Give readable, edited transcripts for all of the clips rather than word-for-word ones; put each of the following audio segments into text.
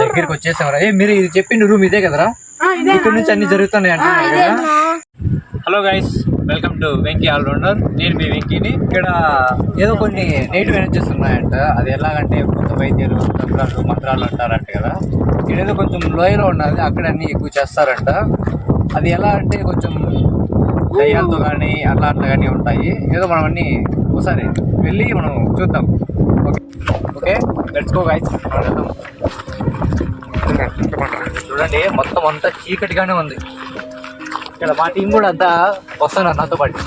దగ్గరికి వచ్చేసావరా? మీరు ఇది చెప్పిన రూమ్ ఇదే కదరా? ఇక్కడ నుంచి అన్ని జరుగుతున్నాయి అంటే. Hello guys, welcome to Venky allrounder. నేను మీ వెంకీని. ఇక్కడ ఏదో కొన్ని నెగిటివ్ ఎనర్జీస్ ఉన్నాయంట. అది ఎలాగంటే కొత్త వైద్యులు, తంత్రాలు, మంత్రాలు అంటారంట కదా. ఇక్కడ ఏదో కొంచెం లోయలో ఉన్నది, అక్కడ అన్ని ఎక్కువ చేస్తారంట. అది ఎలా అంటే కొంచెం దయ్యాలతో కానీ అట్లా కానీ ఉంటాయి. ఏదో మనం అన్ని ఒకసారి వెళ్ళి మనం చూద్దాం. Okay, let's go guys. చూడండి, మొత్తం అంతా చీకటిగానే ఉంది. ఇక్కడ మా టీం కూడా అంతా వస్తున్నారు నాతో పాటు.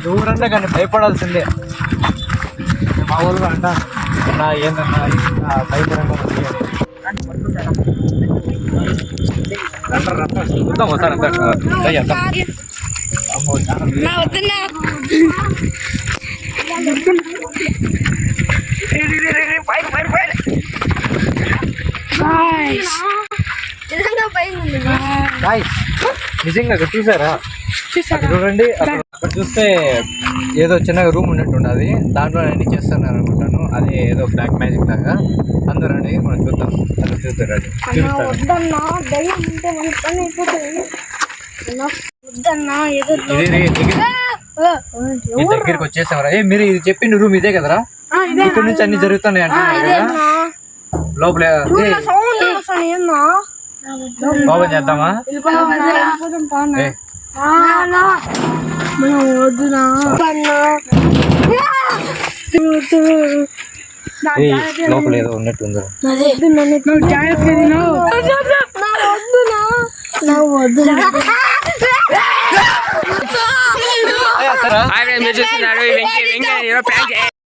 దూరంగా కానీ భయపడాల్సిందే. మా ఊళ్ళో అంట అన్నా ఏందన్నా భయపడంగా ఉంది. చూద్దాం వస్తాను అంతా నిజంగా అక్కడ చూసారా? చూడండి, అక్కడ చూస్తే ఏదో చిన్నగా రూమ్ ఉన్నట్టు ఉన్నది. దాంట్లో అన్ని చేస్తున్నారు అనుకుంటాను. అది ఏదో బ్లాక్ మ్యాజిక్ లాగా. అందరండి మనం చూద్దాం. అక్కడ చూస్తారండి, దగ్గరికి వచ్చేసావరా? మీరు ఇది చెప్పిన రూమ్ ఇదే కదరా? ఇక్కడ నుంచి అన్ని జరుగుతున్నాయి అంటే లోపల బాబా చేద్దామా? లోపల ఏదో ఉన్నట్టు ఉందా?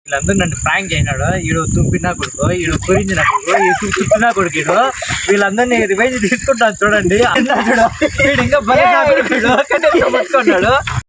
వీళ్ళందరూ నన్ను ప్రాంక్ చేయనాడు. ఈడు తుంపినా కొడుకు, ఈడు కొరించిన కొడుకు, ఈ తుప్పినా కొడుకు. వీళ్ళందరినీ రివైజ్ తీసుకుంటాను చూడండి. వీడు ఇంకా పట్టుకున్నాడు.